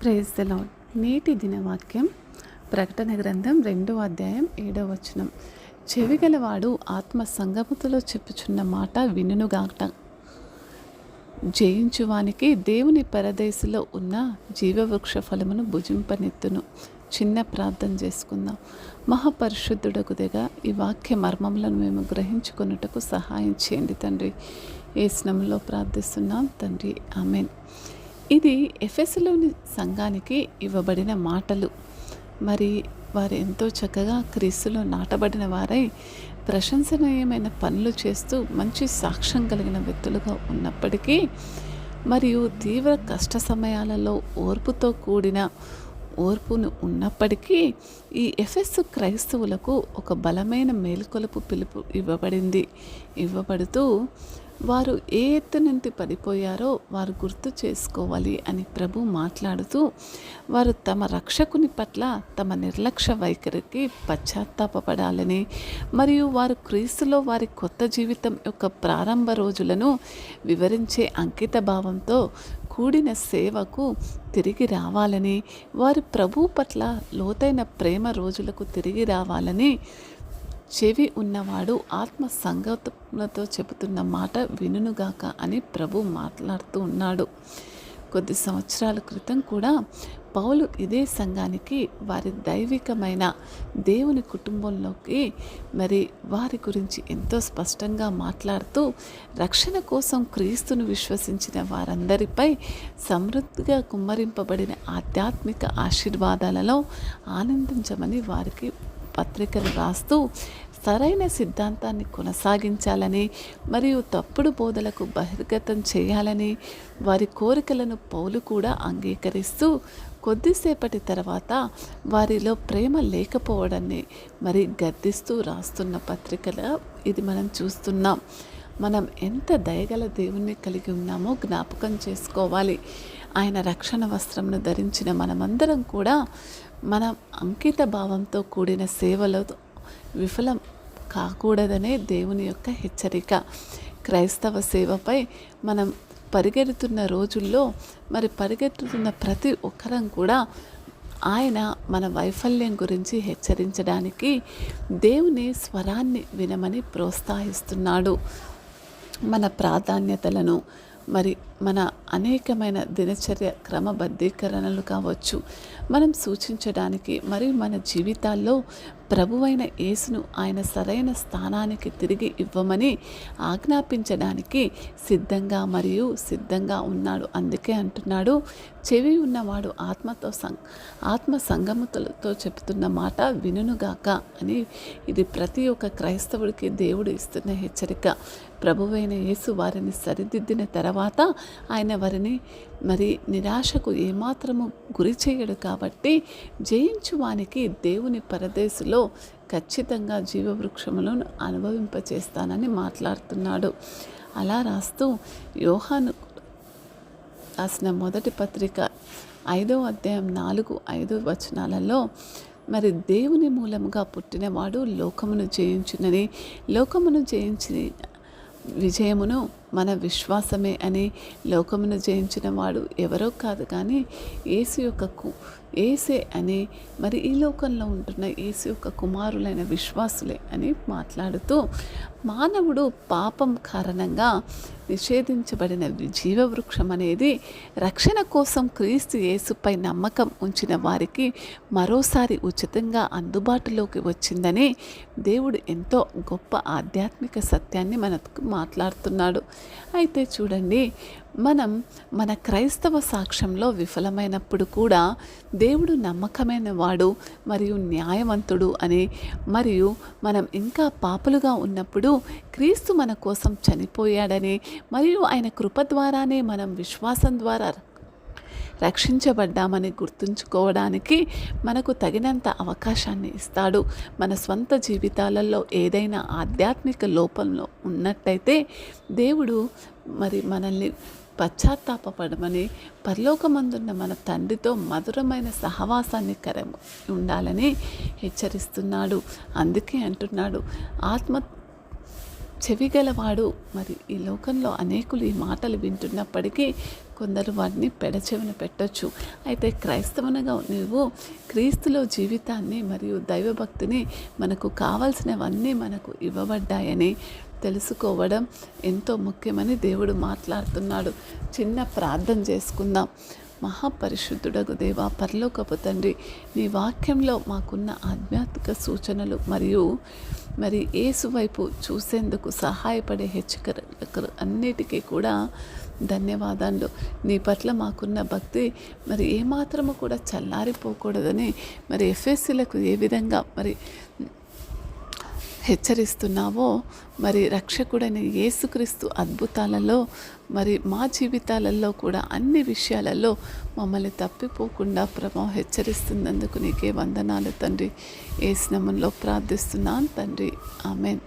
Praise the lord. నేటి దినవాక్యం ప్రకటన గ్రంథం 2వ అధ్యాయం 7వ వచనం. చెవిగలవాడు ఆత్మ సంగముతో చెప్పుచున్న మాట వినుగాక. జయించువానికి దేవుని పరదేశులో ఉన్న జీవవృక్ష ఫలమును భుజింపనెత్తును. చిన్న ప్రార్థన చేసుకుందాం. మహాపరిశుద్ధుడకు దిగా ఈ వాక్య మర్మములను మేము గ్రహించుకొనుటకు సహాయం చేయండి తండ్రి. యేసునామములో ప్రార్థిస్తున్నాం తండ్రి, ఆమేన్. ఇది ఎఫెసులోని సంఘానికి ఇవ్వబడిన మాటలు. మరి వారు ఎంతో చక్కగా క్రీస్తులో నాటబడిన వారై ప్రశంసనీయమైన పనులు చేస్తూ మంచి సాక్ష్యం కలిగిన వ్యక్తులుగా ఉన్నప్పటికీ, మరియు తీవ్ర కష్ట సమయాలలో ఓర్పుతో కూడిన ఓర్పును ఉన్నప్పటికీ, ఈ ఎఫెసు క్రైస్తవులకు ఒక బలమైన మేలుకొలుపు పిలుపు ఇవ్వబడుతూ వారు ఏ ఎత్తు నుండి పడిపోయారో వారు గుర్తు చేసుకోవాలి అని ప్రభు మాట్లాడుతూ, వారు తమ రక్షకుని పట్ల తమ నిర్లక్ష్య వైఖరికి పశ్చాత్తాపపడాలని, మరియు వారు క్రీస్తులో వారి కొత్త జీవితం యొక్క ప్రారంభ రోజులను వివరించే అంకిత భావంతో కూడిన సేవకు తిరిగి రావాలని, వారి ప్రభు పట్ల లోతైన ప్రేమ రోజులకు తిరిగి రావాలని చెవి ఉన్నవాడు ఆత్మ సంగతులతో చెబుతున్న మాట వినుగాక అని ప్రభు మాట్లాడుతూ ఉన్నాడు. కొద్ది సంవత్సరాల క్రితం కూడా పౌలు ఇదే సంఘానికి వారి దైవికమైన దేవుని కుటుంబంలోకి మరి వారి గురించి ఎంతో స్పష్టంగా మాట్లాడుతూ, రక్షణ కోసం క్రీస్తును విశ్వసించిన వారందరిపై సమృద్ధిగా కుమ్మరింపబడిన ఆధ్యాత్మిక ఆశీర్వాదాలలో ఆనందించమని వారికి పత్రికలు రాస్తూ, సరైన సిద్ధాంతాన్ని కొనసాగించాలని మరియు తప్పుడు బోధలకు బహిర్గతం చేయాలని వారి కోరికలను పౌలు కూడా అంగీకరిస్తూ, కొద్దిసేపటి తర్వాత వారిలో ప్రేమ లేకపోవడాన్ని మరి గద్దిస్తూ రాస్తున్న పత్రికల ఇది మనం చూస్తున్నాం. మనం ఎంత దయగల దేవుణ్ణి కలిగి ఉన్నామో జ్ఞాపకం చేసుకోవాలి. ఆయన రక్షణ వస్త్రమును ధరించిన మనమందరం కూడా మన అంకిత భావంతో కూడిన సేవలో విఫలం కాకూడదనే దేవుని యొక్క హెచ్చరిక. క్రైస్తవ సేవపై మనం పరిగెడుతున్న రోజుల్లో మరి పరిగెత్తుతున్న ప్రతి ఒక్కరం కూడా ఆయన మన వైఫల్యం గురించి హెచ్చరించడానికి దేవుని స్వరాన్ని వినమని ప్రోత్సహిస్తున్నాడు. మన ప్రాధాన్యతలను మరి మన అనేకమైన దినచర్య క్రమబద్ధీకరణలు కావచ్చు మనం సూచించడానికి, మరియు మన జీవితాల్లో ప్రభువైన యేసును ఆయన సరైన స్థానానికి తిరిగి ఇవ్వమని ఆజ్ఞాపించడానికి సిద్ధంగా ఉన్నాడు. అందుకే అంటున్నాడు, చెవి ఉన్నవాడు ఆత్మ సంగముతో చెబుతున్న మాట వినుగాక అని. ఇది ప్రతి ఒక్క క్రైస్తవుడికి దేవుడు ఇస్తున్న హెచ్చరిక. ప్రభువైన యేసు వారిని సరిదిద్దిన తర్వాత ఆయన వారిని మరి నిరాశకు ఏమాత్రము గురి చేయడు. కాబట్టి జయించువానికి దేవుని పరదేశులో ఖచ్చితంగా జీవవృక్షములను అనుభవింపచేస్తానని మాట్లాడుతున్నాడు. అలా రాస్తూ యోహాను రాసిన మొదటి పత్రిక 5వ అధ్యాయం 4-5 వచనాలలో, మరి దేవుని మూలముగా పుట్టినవాడు లోకమును జయించునని, లోకమును జయించి విజయమును మన విశ్వాసమే అని, లోకమును జయించిన వాడు ఎవరో కాదు కానీ ఏసే అని, మరి ఈ లోకంలో ఉంటున్న యేసు యొక్క కుమారులైన విశ్వాసులే అని మాట్లాడుతూ, మానవుడు పాపం కారణంగా నిషేధించబడిన జీవవృక్షం అనేది రక్షణ కోసం క్రీస్తు యేసుపై నమ్మకం ఉంచిన వారికి మరోసారి ఉచితంగా అందుబాటులోకి వచ్చిందని దేవుడు ఎంతో గొప్ప ఆధ్యాత్మిక సత్యాన్ని మనకు మాట్లాడుతున్నాడు. అయితే చూడండి, మనం మన క్రైస్తవ సాక్ష్యంలో విఫలమైనప్పుడు కూడా దేవుడు నమ్మకమైన వాడు మరియు న్యాయవంతుడు అని, మరియు మనం ఇంకా పాపులుగా ఉన్నప్పుడు క్రీస్తు మన కోసం చనిపోయాడని, మరియు ఆయన కృప ద్వారానే మనం విశ్వాసం ద్వారా రక్షించబడ్డామని గుర్తుంచుకోవడానికి మనకు తగినంత అవకాశాన్ని ఇస్తాడు. మన స్వంత జీవితాలలో ఏదైనా ఆధ్యాత్మిక లోపంలో ఉన్నట్టయితే దేవుడు మరి మనల్ని పశ్చాత్తాపడమని, పరలోకమందున్న మన తండ్రితో మధురమైన సహవాసాన్ని ఉండాలని హెచ్చరిస్తున్నాడు. అందుకే అంటున్నాడు, చెవిగలవాడు. మరి ఈ లోకంలో అనేకులు ఈ మాటలు వింటున్నప్పటికీ కొందరు వాటిని పెడచెవిన పెట్టొచ్చు. అయితే క్రైస్తవునిగా నీవు క్రీస్తులో జీవితాన్ని మరియు దైవభక్తిని, మనకు కావాల్సినవన్నీ మనకు ఇవ్వబడ్డాయని తెలుసుకోవడం ఎంతో ముఖ్యమని దేవుడు మాట్లాడుతున్నాడు. చిన్న ప్రార్థన చేసుకుందాం. మహాపరిశుద్ధుడగు దేవా, పరలోకపు తండ్రి, నీ వాక్యంలో మాకున్న ఆధ్యాత్మిక సూచనలు మరి యేసు వైపు చూసేందుకు సహాయపడే హెచ్చరికలు అన్నిటికీ కూడా ధన్యవాదాలు. నీ పట్ల మాకున్న భక్తి మరి ఏమాత్రము కూడా చల్లారిపోకూడదని మరి ఎఫెసీలకు ఏ విధంగా మరి హెచ్చరిస్తున్నావో, మరి రక్షకుడైన యేసుక్రీస్తు అద్భుతాలలో మరి మా జీవితాలలో కూడా అన్ని విషయాలలో మమ్మల్ని తప్పిపోకుండా ప్రభావం హెచ్చరిస్తున్నందుకు నీకే వందనాలు తండ్రి. యేసు నామములో ప్రార్థిస్తున్నాను తండ్రి. ఆమేన్.